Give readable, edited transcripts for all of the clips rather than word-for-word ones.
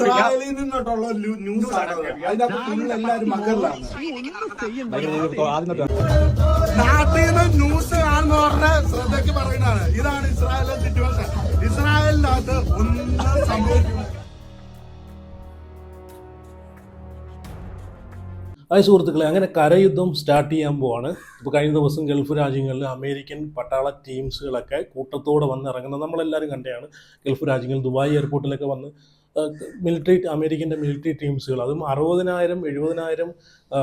ഇസ്രായേലിൽ നിന്നിട്ടുള്ള ന്യൂസ് ആണ്. അതിനകത്ത് ഫുൾ എല്ലാവരും മകറിലാണ്. നാട്ടിൽ നിന്ന് ന്യൂസ് കാണുന്ന പറഞ്ഞ ശ്രദ്ധയ്ക്ക് പറയുന്നതാണ്. ഇതാണ് ഇസ്രായേലിലെ സിറ്റുവേഷൻ. ഇസ്രായേലിനകത്ത് ഒന്നും സംഭവിക്കുന്നത്. ഹായ് സുഹൃത്തുക്കളെ, അങ്ങനെ കരയുദ്ധം സ്റ്റാർട്ട് ചെയ്യാൻ പോവാണ്. ഇപ്പോൾ കഴിഞ്ഞ ദിവസം ഗൾഫ് രാജ്യങ്ങളിൽ അമേരിക്കൻ പട്ടാള ടീംസുകളൊക്കെ കൂട്ടത്തോടെ വന്ന് ഇറങ്ങുന്നത് നമ്മളെല്ലാവരും കണ്ടതാണ്. ഗൾഫ് രാജ്യങ്ങളിൽ ദുബായ് എയർപോർട്ടിലൊക്കെ വന്ന് അമേരിക്കൻ്റെ മിലിറ്ററി ടീംസുകൾ, അതും 60,000-70,000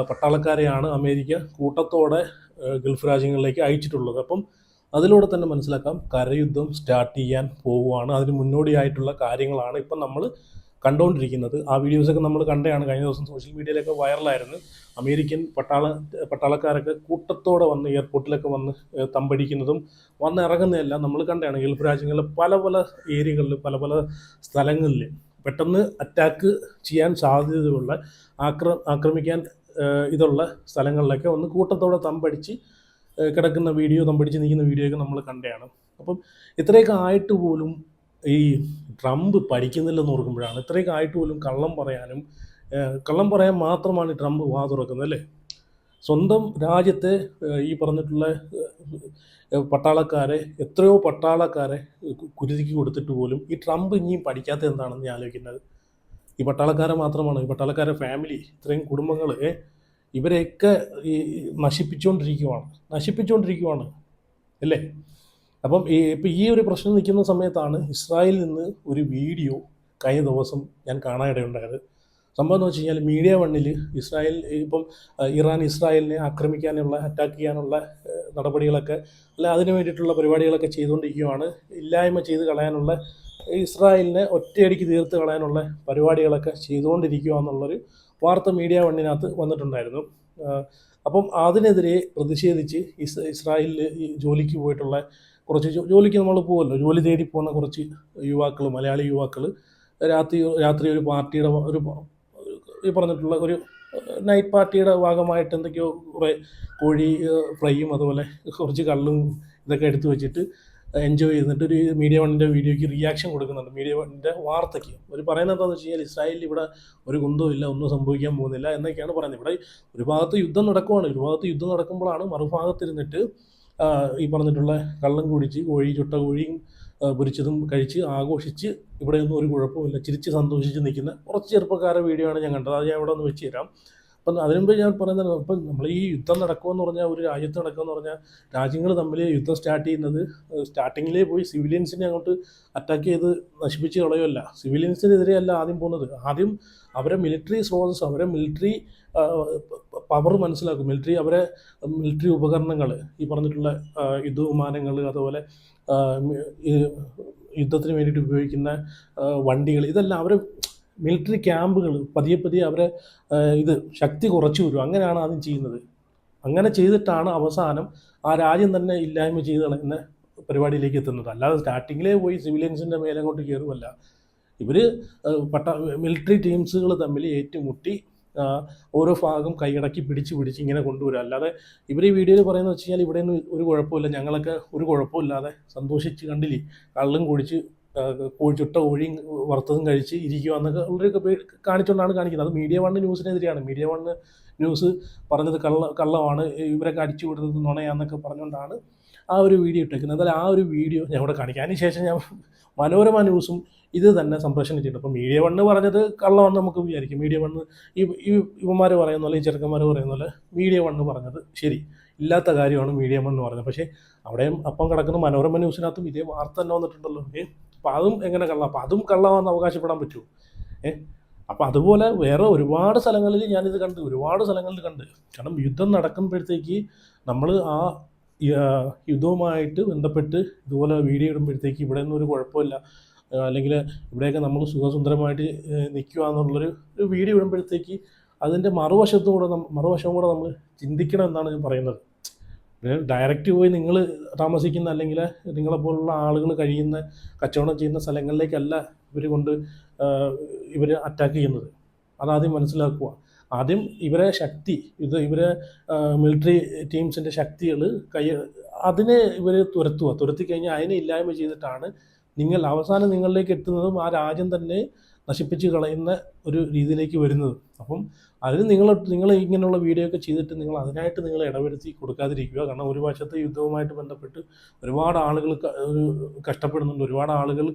പട്ടാളക്കാരെയാണ് അമേരിക്ക കൂട്ടത്തോടെ ഗൾഫ് രാജ്യങ്ങളിലേക്ക് അയച്ചിട്ടുള്ളത്. അപ്പം അതിലൂടെ തന്നെ മനസ്സിലാക്കാം കരയുദ്ധം സ്റ്റാർട്ട് ചെയ്യാൻ പോവുകയാണ്. അതിന് മുന്നോടിയായിട്ടുള്ള കാര്യങ്ങളാണ് ഇപ്പം നമ്മൾ കണ്ടുകൊണ്ടിരിക്കുന്നത്. ആ വീഡിയോസൊക്കെ നമ്മൾ കണ്ടതാണ്. കഴിഞ്ഞ ദിവസം സോഷ്യൽ മീഡിയയിലൊക്കെ വൈറലായിരുന്നു. അമേരിക്കൻ പട്ടാളക്കാരൊക്കെ കൂട്ടത്തോടെ വന്ന് എയർപോർട്ടിലൊക്കെ വന്ന് തമ്പടിക്കുന്നതും വന്ന് ഇറങ്ങുന്നതെല്ലാം നമ്മൾ കണ്ടതാണ്. ഗൾഫ് രാജ്യങ്ങളിലെ പല പല ഏരിയകളിൽ പല പല സ്ഥലങ്ങളിൽ പെട്ടെന്ന് അറ്റാക്ക് ചെയ്യാൻ സാധ്യതയുള്ള ആക്രമിക്കാൻ ഇതുള്ള സ്ഥലങ്ങളിലൊക്കെ വന്ന് കൂട്ടത്തോടെ തമ്പടിച്ച് കിടക്കുന്ന വീഡിയോ, തമ്പടിച്ച് നിൽക്കുന്ന വീഡിയോ ഒക്കെ നമ്മൾ കണ്ടതാണ്. അപ്പം ഇത്രയൊക്കെ ആയിട്ട് പോലും ഈ ട്രംപ് പഠിക്കുന്നില്ലെന്ന് ഓർക്കുമ്പോഴാണ്, ഇത്രയൊക്കെ ആയിട്ട് പോലും കള്ളം പറയാൻ മാത്രമാണ് ട്രംപ് വാ തുറക്കുന്നത് അല്ലേ. സ്വന്തം രാജ്യത്തെ ഈ പറഞ്ഞിട്ടുള്ള പട്ടാളക്കാരെ, എത്രയോ പട്ടാളക്കാരെ കുരുതിക്ക് കൊടുത്തിട്ട് പോലും ഈ ട്രംപ് ഇനിയും പഠിക്കാത്ത എന്താണെന്ന് ഞാൻ ആലോചിക്കുന്നത്. ഈ പട്ടാളക്കാരെ മാത്രമാണ്, ഈ പട്ടാളക്കാരെ ഫാമിലി, ഇത്രയും കുടുംബങ്ങൾ, ഇവരെയൊക്കെ ഈ നശിപ്പിച്ചുകൊണ്ടിരിക്കുവാണ് അല്ലേ. അപ്പം ഇപ്പം ഈ ഒരു പ്രശ്നം നിൽക്കുന്ന സമയത്താണ് ഇസ്രായേലിൽ നിന്ന് ഒരു വീഡിയോ കഴിഞ്ഞ ദിവസം ഞാൻ കാണാനിടയുണ്ടായത്. സംഭവം എന്ന് വെച്ച് കഴിഞ്ഞാൽ മീഡിയ വണ്ണിൽ ഇപ്പം ഇറാൻ ഇസ്രായേലിനെ ആക്രമിക്കാനുള്ള, അറ്റാക്ക് ചെയ്യാനുള്ള നടപടികളൊക്കെ അല്ല അതിന് വേണ്ടിയിട്ടുള്ള പരിപാടികളൊക്കെ ചെയ്തുകൊണ്ടിരിക്കുകയാണ്. ഇല്ലായ്മ ചെയ്ത് കളയാനുള്ള, ഇസ്രായേലിനെ ഒറ്റയടിക്ക് തീർത്ത് കളയാനുള്ള പരിപാടികളൊക്കെ ചെയ്തുകൊണ്ടിരിക്കുക എന്നുള്ളൊരു വാർത്ത മീഡിയ വണ്ണിനകത്ത് വന്നിട്ടുണ്ടായിരുന്നു. അപ്പം അതിനെതിരെ പ്രതിഷേധിച്ച് ഇസ്രായേലിൽ ഈ ജോലിക്ക് പോയിട്ടുള്ള ജോലിക്ക് നമ്മൾ പോകുമല്ലോ, ജോലി തേടി പോകുന്ന കുറച്ച് യുവാക്കൾ, മലയാളി യുവാക്കൾ രാത്രി ഒരു പാർട്ടിയുടെ ഈ പറഞ്ഞിട്ടുള്ള ഒരു നൈറ്റ് പാർട്ടിയുടെ ഭാഗമായിട്ട് എന്തൊക്കെയോ കുറേ കോഴി ഫ്രൈയും അതുപോലെ കുറച്ച് കള്ളും ഇതൊക്കെ എടുത്തു വെച്ചിട്ട് എൻജോയ് ചെയ്തിട്ട് ഒരു മീഡിയ വണ്ണിൻ്റെ വീഡിയോയ്ക്ക് റിയാക്ഷൻ കൊടുക്കുന്നുണ്ട്. മീഡിയ വണ്ണിൻ്റെ വാർത്തയ്ക്ക് അവർ പറയുന്നത് എന്താണെന്ന് വെച്ച് കഴിഞ്ഞാൽ ഇസ്രായേലിൽ ഇവിടെ ഒരു കുന്തവും ഇല്ല, ഒന്നും സംഭവിക്കാൻ പോകുന്നില്ല എന്നൊക്കെയാണ് പറയുന്നത്. ഇവിടെ ഒരു ഭാഗത്ത് യുദ്ധം നടക്കുവാണ്. ഒരു ഭാഗത്ത് യുദ്ധം നടക്കുമ്പോഴാണ് മറുഭാഗത്തിരുന്നിട്ട് ഈ പറഞ്ഞിട്ടുള്ള കള്ളം കുടിച്ച് ചുട്ട കോഴിയും പൊരിച്ചതും കഴിച്ച് ആഘോഷിച്ച് ഇവിടെയൊന്നും ഒരു കുഴപ്പമില്ല, ചിരിച്ച് സന്തോഷിച്ച് നിൽക്കുന്ന കുറച്ച് ചെറുപ്പക്കാരുടെ വീഡിയോ ആണ് ഞാൻ കണ്ടത്. അത് ഞാൻ ഇവിടെ ഒന്ന് വെച്ച് തരാം. അപ്പം അതിനുമുമ്പ് ഞാൻ പറയുന്നത്, ഇപ്പം നമ്മൾ ഈ യുദ്ധം നടക്കുമെന്ന് പറഞ്ഞാൽ, ഒരു രാജ്യത്ത് നടക്കുമെന്ന് പറഞ്ഞാൽ, രാജ്യങ്ങൾ തമ്മിൽ യുദ്ധം സ്റ്റാർട്ട് ചെയ്യുന്നത് സ്റ്റാർട്ടിങ്ങിലേ പോയി സിവിലിയൻസിനെ അങ്ങോട്ട് അറ്റാക്ക് ചെയ്ത് നശിപ്പിച്ച് കളയുമല്ല. സിവിലിയൻസിനെതിരെയല്ല ആദ്യം പോകുന്നത്. ആദ്യം അവരെ മിലിറ്ററി സ്രോതസ്, അവരെ മിലിറ്ററി പവർ മനസ്സിലാക്കും. അവരെ മിലിറ്ററി ഉപകരണങ്ങൾ, ഈ പറഞ്ഞിട്ടുള്ള യുദ്ധവിമാനങ്ങൾ, അതുപോലെ യുദ്ധത്തിന് വേണ്ടിയിട്ട് ഉപയോഗിക്കുന്ന വണ്ടികൾ, ഇതെല്ലാം അവരെ മിലിറ്ററി ക്യാമ്പുകൾ പതിയെ അവരെ ശക്തി കുറച്ചു വരും. അങ്ങനെയാണ് ആദ്യം ചെയ്യുന്നത്. അങ്ങനെ ചെയ്തിട്ടാണ് അവസാനം ആ രാജ്യം തന്നെ ഇല്ലായ്മ ചെയ്ത് കളയുന്ന പരിപാടിയിലേക്ക് എത്തുന്നത്. അല്ലാതെ സ്റ്റാർട്ടിങ്ങിലേ പോയി സിവിലിയൻസിൻ്റെ മേലെ അങ്ങോട്ട് കയറുമല്ല. ഇവർ മിലിറ്ററി ടീംസുകൾ തമ്മിൽ ഏറ്റുമുട്ടി ഓരോ ഭാഗം കൈയടക്കി പിടിച്ച് ഇങ്ങനെ കൊണ്ടുവരും. അല്ലാതെ ഇവർ ഈ വീഡിയോയിൽ പറയുന്നത് വെച്ച് കഴിഞ്ഞാൽ ഇവിടെ ഒന്നും ഒരു കുഴപ്പമില്ല, ഞങ്ങളൊക്കെ ഒരു കുഴപ്പമില്ലാതെ സന്തോഷിച്ച് കണ്ടില്ലേ, കള്ളും കുടിച്ച് ചുട്ട കോഴിയും വറുത്തതും കഴിച്ച് ഇരിക്കുക എന്നൊക്കെ ഉള്ളവരൊക്കെ കാണിച്ചുകൊണ്ടാണ് കാണിക്കുന്നത്. അത് മീഡിയ വണ്ണ് ന്യൂസിനെതിരെയാണ്. മീഡിയ വണ്ണ് ന്യൂസ് പറഞ്ഞത് കള്ളമാണ്, ഇവരൊക്കെ അടിച്ചു വിടുന്നത് നുണയാന്നൊക്കെ പറഞ്ഞുകൊണ്ടാണ് ആ ഒരു വീഡിയോ ഇട്ടേക്കുന്നത്. എന്തായാലും ആ ഒരു വീഡിയോ ഞാൻ ഇവിടെ കാണിക്കാം. അതിനുശേഷം ഞാൻ മനോരമ ന്യൂസും ഇത് തന്നെ സംപ്രേഷണം ചെയ്തിട്ടുണ്ട്. അപ്പോൾ മീഡിയ വണ്ണ് പറഞ്ഞത് കള്ളമെന്ന് നമുക്ക് വിചാരിക്കും. മീഡിയ വണ്ണ് ഇവന്മാർ പറയുന്ന പോലെ, ഈ ചെറുക്കന്മാർ പറയുന്ന പോലെ മീഡിയ വണ്ണ് പറഞ്ഞത് ശരി, ഇല്ലാത്ത കാര്യമാണ് മീഡിയ വണ്ണ് പറഞ്ഞത്. പക്ഷേ അവിടെയും അപ്പം കിടക്കുന്ന മനോരമ ന്യൂസിനകത്തും ഇതേ വാർത്ത തന്നെ വന്നിട്ടുണ്ടല്ലോ. അപ്പോൾ അതും എങ്ങനെ കള്ളം? അപ്പോൾ അതും കള്ളമാണെന്ന് അവകാശപ്പെടാൻ പറ്റുമോ? അപ്പോൾ അതുപോലെ വേറെ ഒരുപാട് സ്ഥലങ്ങളിൽ ഞാനിത് കണ്ട്, കാരണം യുദ്ധം നടക്കുമ്പോഴത്തേക്ക് നമ്മൾ ആ യുദ്ധവുമായിട്ട് ബന്ധപ്പെട്ട് ഇതുപോലെ വീഡിയോ ഇടുമ്പോഴത്തേക്ക് ഇവിടെ ഒന്നും ഒരു കുഴപ്പമില്ല, അല്ലെങ്കിൽ ഇവിടെയൊക്കെ നമ്മൾ സുഖസുന്ദരമായിട്ട് നിൽക്കുക എന്നുള്ളൊരു വീഡിയോ ഇടുമ്പോഴത്തേക്ക് അതിൻ്റെ മറുവശം കൂടെ നമ്മൾ ചിന്തിക്കണം എന്നാണ് ഞാൻ പറയുന്നത്. ഡയറക്റ്റ് പോയി നിങ്ങൾ താമസിക്കുന്ന, അല്ലെങ്കിൽ നിങ്ങളെപ്പോലുള്ള ആളുകൾ കച്ചവടം ചെയ്യുന്ന സ്ഥലങ്ങളിലേക്കല്ല ഇവർ അറ്റാക്ക് ചെയ്യുന്നത്. അതാദ്യം മനസ്സിലാക്കുക. ആദ്യം ഇവരെ ശക്തി, ഇവരെ മിലിറ്ററി ടീംസിൻ്റെ ശക്തികൾ അതിനെ ഇവർ തുരത്തി കഴിഞ്ഞാൽ അതിനെ ഇല്ലായ്മ ചെയ്തിട്ടാണ് അവസാനം നിങ്ങളിലേക്ക് എത്തുന്നതും ആ രാജ്യം തന്നെ നശിപ്പിച്ച് കളയുന്ന ഒരു രീതിയിലേക്ക് വരുന്നത്. അപ്പം അതിന് നിങ്ങൾ ഇങ്ങനെയുള്ള വീഡിയോ ഒക്കെ ചെയ്തിട്ട് നിങ്ങൾ അതിനായിട്ട് നിങ്ങൾ ഇടവരുത്തി കൊടുക്കാതിരിക്കുക. കാരണം ഒരു വശത്തെ യുദ്ധവുമായിട്ട് ബന്ധപ്പെട്ട് ഒരുപാട് ആളുകൾ ഒരു കഷ്ടപ്പെടുന്നുണ്ട്, ഒരുപാട് ആളുകൾ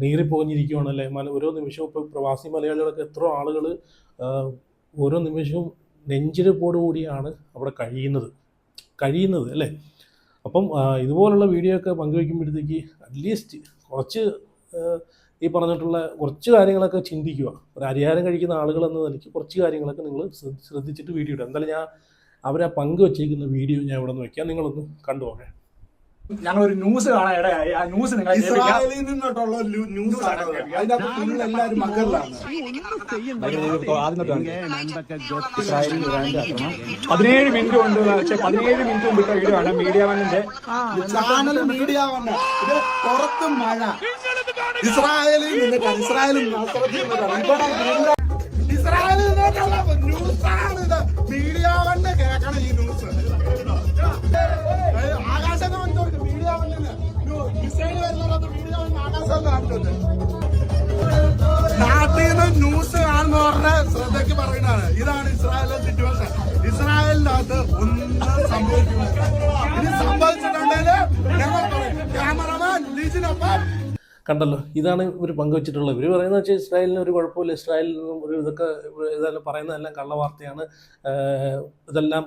നീറിപ്പോഞ്ഞിരിക്കുകയാണല്ലേ. ഓരോ നിമിഷവും ഇപ്പോൾ പ്രവാസി മലയാളികളൊക്കെ എത്രയോ ആളുകൾ ഓരോ നിമിഷവും നെഞ്ചിരിപ്പോടുകൂടിയാണ് അവിടെ കഴിയുന്നത് അല്ലേ. അപ്പം ഇതുപോലുള്ള വീഡിയോ ഒക്കെ പങ്കുവയ്ക്കുമ്പോഴത്തേക്ക് അറ്റ്ലീസ്റ്റ് കുറച്ച് ഈ പറഞ്ഞിട്ടുള്ള കുറച്ച് കാര്യങ്ങളൊക്കെ ചിന്തിക്കുക. ഒരു അരിയാരം കഴിക്കുന്ന ആളുകളെന്ന നിലയ്ക്ക് കുറച്ച് കാര്യങ്ങളൊക്കെ നിങ്ങൾ ശ്രദ്ധിച്ചിട്ട് വീഡിയോ ഇടുക. എന്തായാലും ഞാൻ അവരെ പങ്കുവച്ചിരിക്കുന്ന വീഡിയോ ഞാൻ ഇവിടെ നിന്ന് വയ്ക്കാം, നിങ്ങളൊന്ന് കണ്ടുപോകേ. ഞങ്ങളൊരു ന്യൂസ് കാണാൻ ഇടയായി. ആ ന്യൂസ് നിങ്ങൾ ഇസ്രായേലിൽ നിന്നിട്ടുള്ള ന്യൂസ് ആണ്. അതിന്റെ അകത്ത് ഫുൾ എല്ലാവരും മക്കളിലാണ്. 17 മിനിറ്റ് കൊണ്ട് 17 മിനിറ്റ് മുമ്പ് വീഡിയോ ആണ് മീഡിയ വണ്ണിന്റെ ചാനൽ മീഡിയ വണ്ണ്. ഇത് പുറത്ത് മഴ, ഇസ്രായേലിൽ നിന്നിട്ടാണ്, ഇസ്രായേലിൽ ഇസ്രായേലിൽ നിന്നിട്ടുള്ള ന്യൂസാണ് ഇത്. മീഡിയ വണ്ണ് കേൾക്കണം ഈ ന്യൂസ്. ആകാശത്ത് വന്നിട്ട് മീഡിയ വണ്ണിന് മിസൈൽ വരുന്നത് മീഡിയ വണ്ണ് ആകാശം കാണിച്ചത്. നാട്ടിൽ നിന്ന് ന്യൂസ് കാണുന്നവരുടെ ശ്രദ്ധയ്ക്ക് പറയുന്നതാണ്. ഇതാണ് ഇസ്രായേലിലെ സിറ്റുവേഷൻ. ഇസ്രായേലിനകത്ത് ഒന്നും സംഭവിക്കുന്നത്. ഇനി സംഭവിച്ചിട്ടുണ്ടെങ്കിൽ ഞങ്ങൾ പറയും. ക്യാമറമാൻ ലിജിനൊപ്പം കണ്ടല്ലോ, ഇതാണ് ഇവർ പങ്കുവച്ചിട്ടുള്ളത്. ഇവർ പറയുന്നത് വെച്ചാൽ ഇസ്രായേലിന് ഒരു കുഴപ്പമില്ല, ഇസ്രായേലിനും ഒരു ഇതെല്ലാം പറയുന്നതെല്ലാം കള്ളവാർത്തയാണ്, ഇതെല്ലാം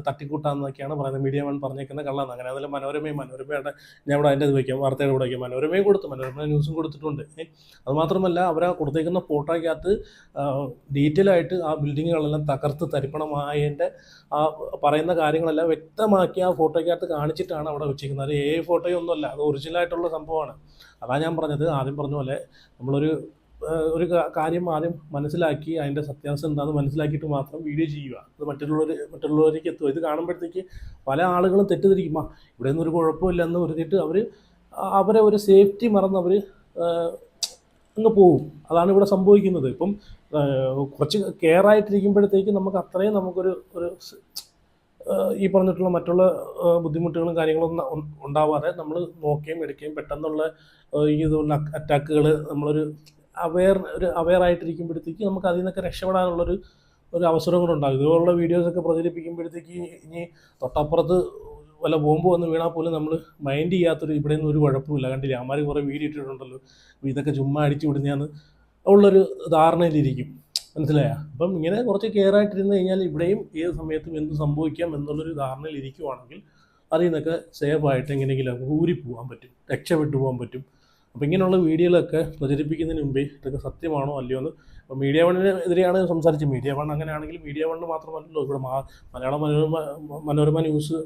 തട്ടിക്കൂട്ടാന്നൊക്കെയാണ് പറയുന്നത്. മീഡിയ വൺ പറഞ്ഞേക്കുന്നത് കള്ളാന്ന്. അങ്ങനെ അതെല്ലാം മനോരമയുടെ ഞാൻ ഇവിടെ അതിൻ്റെ ഇത് വയ്ക്കാം, വാർത്തയുടെ കൂടെ വയ്ക്കാം. മനോരമയും കൊടുത്തു, മനോരമ ന്യൂസും കൊടുത്തിട്ടുണ്ട്. അതുമാത്രമല്ല അവർ കൊടുത്തേക്കുന്ന ഫോട്ടോയ്ക്കകത്ത് ഡീറ്റെയിൽ ആയിട്ട് ആ ബിൽഡിങ്ങുകളെല്ലാം തകർത്ത് തരിപ്പണമായതിൻ്റെ ആ പറയുന്ന കാര്യങ്ങളെല്ലാം വ്യക്തമാക്കി ആ ഫോട്ടോയ്ക്കകത്ത് കാണിച്ചിട്ടാണ് അവിടെ വെച്ചിരിക്കുന്നത്. അത് ഫോട്ടോയൊന്നുമല്ല, അത് ഒറിജിനലായിട്ടുള്ള സംഭവമാണ്. അതാണ് ഞാൻ പറഞ്ഞത്, ആദ്യം പറഞ്ഞ പോലെ നമ്മളൊരു കാര്യം ആദ്യം മനസ്സിലാക്കി അതിൻ്റെ സത്യാവസ്ഥ എന്താണെന്ന് മനസ്സിലാക്കിയിട്ട് മാത്രം വീഡിയോ ചെയ്യുക. അത് മറ്റുള്ളവരേക്ക് എത്തുക. ഇത് കാണുമ്പോഴത്തേക്ക് പല ആളുകളും തെറ്റിദ്ധരിക്കും, ഇവിടെ ഒന്നും ഒരു കുഴപ്പമില്ലെന്ന് പറഞ്ഞിട്ട് അവരെ ഒരു സേഫ്റ്റി മറന്ന് അവർ അങ്ങ് പോവും. അതാണ് ഇവിടെ സംഭവിക്കുന്നത്. ഇപ്പം കുറച്ച് കെയർ ആയിട്ടിരിക്കുമ്പോഴത്തേക്ക് നമുക്ക് അത്രയും നമുക്കൊരു ഈ പറഞ്ഞിട്ടുള്ള മറ്റുള്ള ബുദ്ധിമുട്ടുകളും കാര്യങ്ങളൊന്നും ഉണ്ടാവാതെ നമ്മൾ നോക്കുകയും എടുക്കുകയും പെട്ടെന്നുള്ള ഇതുള്ള അറ്റാക്കുകൾ നമ്മളൊരു അവെയർ ആയിട്ടിരിക്കുമ്പോഴത്തേക്ക് നമുക്ക് അതിൽ നിന്നൊക്കെ രക്ഷപ്പെടാനുള്ളൊരു അവസരം കൂടെ ഉണ്ടാകും. ഇതുപോലുള്ള വീഡിയോസൊക്കെ പ്രചരിപ്പിക്കുമ്പോഴത്തേക്ക് ഇനി തൊട്ടപ്പുറത്ത് വല്ല ബോംബ് വന്ന് വീണാൽ പോലും നമ്മൾ മൈൻഡ് ചെയ്യാത്തൊരു ഇവിടെ നിന്നും ഒരു കുഴപ്പമില്ല, കണ്ടില്ല അമാർ കുറേ വീഡിയോ ഇട്ടിട്ടുണ്ടല്ലോ, ഇതൊക്കെ ചുമ്മാ അടിച്ചു വിടുന്നതാന്ന് ഉള്ളൊരു ധാരണയിലിരിക്കും. മനസ്സിലായ? അപ്പം ഇങ്ങനെ കുറച്ച് കെയർ ആയിട്ടിരുന്ന് കഴിഞ്ഞാൽ ഇവിടെയും ഏത് സമയത്തും എന്ത് സംഭവിക്കാം എന്നുള്ളൊരു ധാരണയിൽ ഇരിക്കുവാണെങ്കിൽ അതിൽ നിന്നൊക്കെ സേഫായിട്ട് എങ്ങനെയെങ്കിലും ഊരിപ്പോകാൻ പറ്റും, രക്ഷപ്പെട്ടു പോകാൻ പറ്റും. അപ്പോൾ ഇങ്ങനെയുള്ള വീഡിയോകളൊക്കെ പ്രചരിപ്പിക്കുന്നതിന് മുമ്പേ ഇതൊക്കെ സത്യമാണോ അല്ലയോ എന്ന്. അപ്പോൾ മീഡിയ വണ്ണിനെതിരെയാണ് സംസാരിച്ചത്. മീഡിയ വൺ അങ്ങനെയാണെങ്കിൽ മീഡിയ വണ്ണ് മാത്രമല്ലല്ലോ, ഇവിടെ മലയാള മനോരമ ന്യൂസ്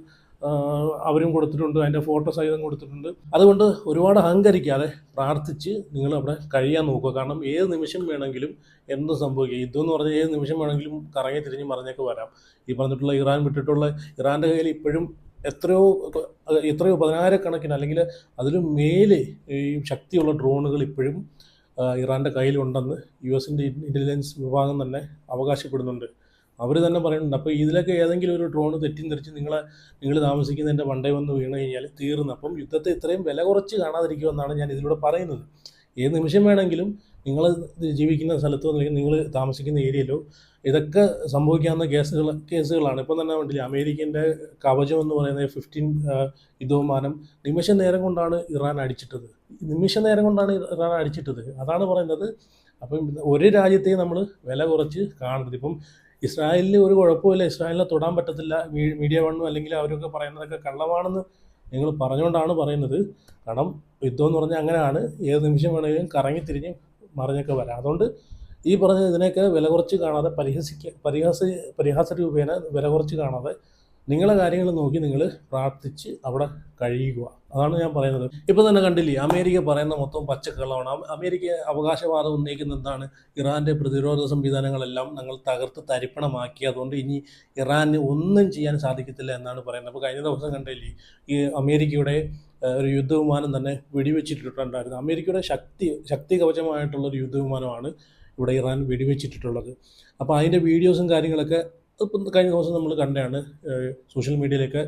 അവരും കൊടുത്തിട്ടുണ്ട്, അതിൻ്റെ ഫോട്ടോ സഹിതം കൊടുത്തിട്ടുണ്ട്. അതുകൊണ്ട് ഒരുപാട് അഹങ്കരിക്കാതെ പ്രാർത്ഥിച്ച് നിങ്ങൾ അവിടെ കഴിയാൻ നോക്കുക. കാരണം ഏത് നിമിഷം വേണമെങ്കിലും എന്ത് സംഭവിക്കുക. യുദ്ധം എന്ന് പറഞ്ഞാൽ ഏത് നിമിഷം വേണമെങ്കിലും കറങ്ങി തിരിഞ്ഞ് മറിഞ്ഞൊക്കെ വരാം. ഈ പറഞ്ഞിട്ടുള്ള ഇറാൻ്റെ കയ്യിൽ ഇപ്പോഴും എത്രയോ 10,000 അല്ലെങ്കിൽ അതിലും മേലെ ഈ ശക്തിയുള്ള ഡ്രോണുകൾ ഇപ്പോഴും ഇറാൻ്റെ കയ്യിലുണ്ടെന്ന് US-ൻ്റെ ഇൻ്റലിജൻസ് വിഭാഗം തന്നെ അവകാശപ്പെടുന്നുണ്ട്. അവർ തന്നെ പറയുന്നുണ്ട്. അപ്പോൾ ഇതിലൊക്കെ ഏതെങ്കിലും ഒരു ഡ്രോൺ തെറ്റിദ്ധരിച്ച് നിങ്ങൾ താമസിക്കുന്നതിൻ്റെ വണ്ടേ വന്ന് വീണ് കഴിഞ്ഞാൽ തീർന്നു. അപ്പം യുദ്ധത്തെ ഇത്രയും വില കുറച്ച് കാണാതിരിക്കുമെന്നാണ് ഞാൻ ഇതിലൂടെ പറയുന്നത്. ഏത് നിമിഷം വേണമെങ്കിലും നിങ്ങൾ ജീവിക്കുന്ന സ്ഥലത്തോ അല്ലെങ്കിൽ നിങ്ങൾ താമസിക്കുന്ന ഏരിയയിലോ ഇതൊക്കെ സംഭവിക്കാവുന്ന കേസുകളാണ്. ഇപ്പം തന്നെ വേണ്ടില്ല, അമേരിക്കൻ്റെ കവചം എന്ന് പറയുന്ന 15 യുദ്ധവിമാനം നിമിഷ നേരം കൊണ്ടാണ് ഇറാൻ അടിച്ചിട്ടത്. അതാണ് പറയുന്നത്. അപ്പം ഒരു രാജ്യത്തെയും നമ്മൾ വില കുറച്ച് കാണരുത്. ഇപ്പം ഇസ്രായേലിന് ഒരു കുഴപ്പമില്ല, ഇസ്രായേലിനെ തൊടാൻ പറ്റത്തില്ല, മീഡിയ വണ്ണും അല്ലെങ്കിൽ അവരൊക്കെ പറയുന്നതൊക്കെ കള്ളമാണെന്ന് നിങ്ങൾ പറഞ്ഞുകൊണ്ടാണ് പറയുന്നത്. കാരണം യുദ്ധം എന്ന് പറഞ്ഞാൽ അങ്ങനെയാണ്, ഏത് നിമിഷം വേണമെങ്കിലും കറങ്ങി തിരിഞ്ഞ് മറിഞ്ഞൊക്കെ വരാം. അതുകൊണ്ട് ഈ പറഞ്ഞ ഇതിനെയൊക്കെ വില കുറച്ച് കാണാതെ പരിഹാസ രൂപേണ വില കുറച്ച് കാണാതെ നിങ്ങളെ കാര്യങ്ങൾ നോക്കി നിങ്ങൾ പ്രാർത്ഥിച്ച് അവിടെ കഴിയുക. അതാണ് ഞാൻ പറയുന്നത്. ഇപ്പം തന്നെ കണ്ടില്ലേ, അമേരിക്ക പറയുന്ന മൊത്തം പച്ചക്കള്ളമാണ്. അമേരിക്ക അവകാശവാദം ഉന്നയിക്കുന്ന എന്താണ്, ഇറാൻ്റെ പ്രതിരോധ സംവിധാനങ്ങളെല്ലാം ഞങ്ങൾ തകർത്ത് തരിപ്പണമാക്കി, അതുകൊണ്ട് ഇനി ഇറാന് ഒന്നും ചെയ്യാൻ സാധിക്കത്തില്ല എന്നാണ് പറയുന്നത്. അപ്പോൾ കഴിഞ്ഞ ദിവസം കണ്ടില്ലേ, ഈ അമേരിക്കയുടെ ഒരു യുദ്ധവിമാനം തന്നെ വെടിവെച്ചിട്ടുണ്ടായിരുന്നു. അമേരിക്കയുടെ ശക്തി കവചമായിട്ടുള്ളൊരു യുദ്ധവിമാനമാണ് ഇവിടെ ഇറാൻ വെടിവെച്ചിട്ടുള്ളത്. അപ്പോൾ അതിൻ്റെ വീഡിയോസും കാര്യങ്ങളൊക്കെ ഇപ്പം കഴിഞ്ഞ ദിവസം നമ്മൾ കണ്ടാണ്, സോഷ്യൽ മീഡിയയിലൊക്കെ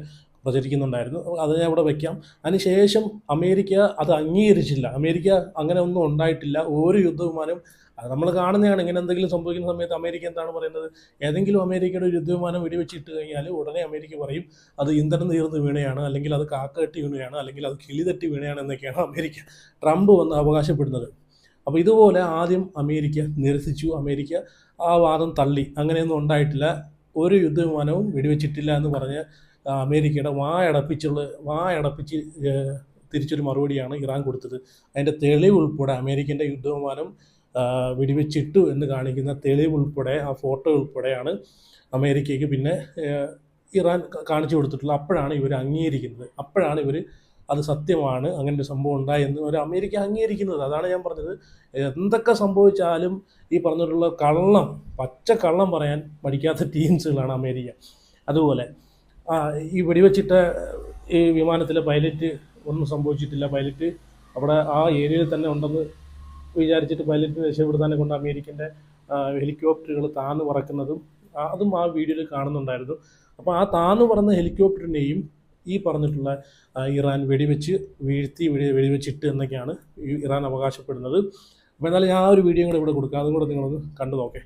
പ്രചരിക്കുന്നുണ്ടായിരുന്നു. അത് ഞാൻ ഇവിടെ വയ്ക്കാം. അതിനുശേഷം അമേരിക്ക അത് അംഗീകരിച്ചില്ല. അമേരിക്ക അങ്ങനെ ഒന്നും ഉണ്ടായിട്ടില്ല, ഒരു യുദ്ധവിമാനം അത് നമ്മൾ കാണുന്നതാണ്. ഇങ്ങനെ എന്തെങ്കിലും സംഭവിക്കുന്ന സമയത്ത് അമേരിക്ക എന്താണ് പറയുന്നത്? ഏതെങ്കിലും അമേരിക്കയുടെ ഒരു യുദ്ധവിമാനം വെടിവെച്ചിട്ട് കഴിഞ്ഞാൽ ഉടനെ അമേരിക്ക പറയും അത് ഇന്ധനം തീർന്ന് വീണയാണ്, അല്ലെങ്കിൽ അത് കാക്ക കെട്ടി വീണയാണ്, അല്ലെങ്കിൽ അത് കിളി തട്ടി വീണയാണ് എന്നൊക്കെയാണ് അമേരിക്ക ട്രംപ് വന്ന് അവകാശപ്പെടുന്നത്. അപ്പോൾ ഇതുപോലെ ആദ്യം അമേരിക്ക നിരസിച്ചു, അമേരിക്ക ആ വാദം തള്ളി, അങ്ങനെയൊന്നും ഉണ്ടായിട്ടില്ല, ഒരു യുദ്ധവിമാനവും വെടിവെച്ചിട്ടില്ല എന്ന് പറഞ്ഞ് അമേരിക്കയുടെ വായടപ്പിച്ച് തിരിച്ചൊരു മറുപടിയാണ് ഇറാൻ കൊടുത്തത്. അതിൻ്റെ തെളിവ് ഉൾപ്പെടെ അമേരിക്കൻ്റെ യുദ്ധവിമാനം വെടിവെച്ചിട്ടു എന്ന് കാണിക്കുന്ന തെളിവ് ഉൾപ്പെടെ ആ ഫോട്ടോ ഉൾപ്പെടെയാണ് അമേരിക്കയ്ക്ക് പിന്നെ ഇറാൻ കാണിച്ചു കൊടുത്തിട്ടുള്ളത്. അപ്പോഴാണ് ഇവർ അംഗീകരിക്കുന്നത്, അപ്പോഴാണ് ഇവർ അത് സത്യമാണ്, അങ്ങനെ ഒരു സംഭവം ഉണ്ടായി എന്ന് ഒരു അമേരിക്ക അംഗീകരിക്കുന്നത്. അതാണ് ഞാൻ പറഞ്ഞത്, എന്തൊക്കെ സംഭവിച്ചാലും ഈ പറഞ്ഞിട്ടുള്ള പച്ച കള്ളം പറയാൻ പഠിക്കാത്ത ടീംസുകളാണ് അമേരിക്ക. അതുപോലെ ഈ വെടിവെച്ചിട്ട ഈ വിമാനത്തിലെ പൈലറ്റ് ഒന്നും സംഭവിച്ചിട്ടില്ല. പൈലറ്റ് അവിടെ ആ ഏരിയയിൽ തന്നെ ഉണ്ടെന്ന് വിചാരിച്ചിട്ട് പൈലറ്റിനെ രക്ഷപ്പെടുത്താനെ കൊണ്ട് അമേരിക്കൻ്റെ ഹെലികോപ്റ്ററുകൾ താന്ന് പറക്കുന്നതും അതും ആ വീഡിയോയിൽ കാണുന്നുണ്ടായിരുന്നു. അപ്പോൾ ആ താന്ന് പറന്ന ഹെലികോപ്റ്ററിനെയും ഈ പറഞ്ഞിട്ടുള്ള ഇറാൻ വെടിവെച്ചിട്ട് എന്നൊക്കെയാണ് ഇറാൻ അവകാശപ്പെടുന്നത്. അപ്പോൾ എന്നാലും ഞാൻ ഒരു വീഡിയോ കൂടെ ഇവിടെ കൊടുക്കാം, അതും കൂടെ നിങ്ങളൊന്ന് കണ്ടു നോക്കേ.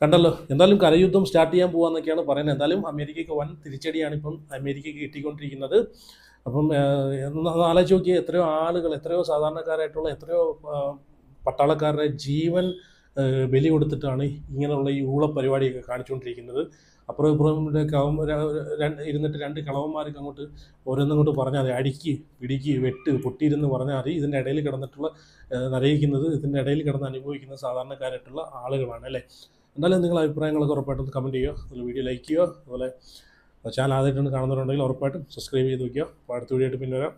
കണ്ടല്ലോ, എന്തായാലും കരയുദ്ധം സ്റ്റാർട്ട് ചെയ്യാൻ പോകാമെന്നൊക്കെയാണ് പറയുന്നത്. എന്തായാലും അമേരിക്കയ്ക്ക് വൻ തിരിച്ചടിയാണ് ഇപ്പം അമേരിക്കയ്ക്ക് കിട്ടിക്കൊണ്ടിരിക്കുന്നത്. അപ്പം ആലോചിച്ച് നോക്കിയ എത്രയോ ആളുകൾ, എത്രയോ സാധാരണക്കാരായിട്ടുള്ള എത്രയോ പട്ടാളക്കാരുടെ ജീവൻ ബലി കൊടുത്തിട്ടാണ് ഇങ്ങനെയുള്ള ഈ ഊള പരിപാടിയൊക്കെ കാണിച്ചുകൊണ്ടിരിക്കുന്നത്. അപ്പുറം ഇപ്പുറം ഇരുന്നിട്ട് രണ്ട് കളവന്മാർക്ക് അങ്ങോട്ട് ഓരോന്നങ്ങോട്ട് പറഞ്ഞാൽ മതി, അടിക്ക് പിടിക്ക് വെട്ട് പൊട്ടിയിരുന്ന് പറഞ്ഞാൽ മതി. ഇതിൻ്റെ ഇടയിൽ കിടന്നിട്ടുള്ള നരയിക്കുന്നത്, ഇതിൻ്റെ ഇടയിൽ കിടന്ന് അനുഭവിക്കുന്ന സാധാരണക്കാരായിട്ടുള്ള ആളുകളാണ് അല്ലേ. എന്തായാലും നിങ്ങളുടെ അഭിപ്രായങ്ങളൊക്കെ ഉറപ്പായിട്ടും കമൻറ്റ് ചെയ്യുക, അതുപോലെ വീഡിയോ ലൈക്ക് ചെയ്യുക, അതുപോലെ ചാനൽ ആദ്യമായിട്ടാണ് കാണുന്നവരുണ്ടെങ്കിൽ ഉറപ്പായിട്ടും സബ്സ്ക്രൈബ് ചെയ്ത് വയ്ക്കുക. അപ്പോൾ അടുത്ത വീഡിയോ ആയിട്ട് പിന്നെ വരാം.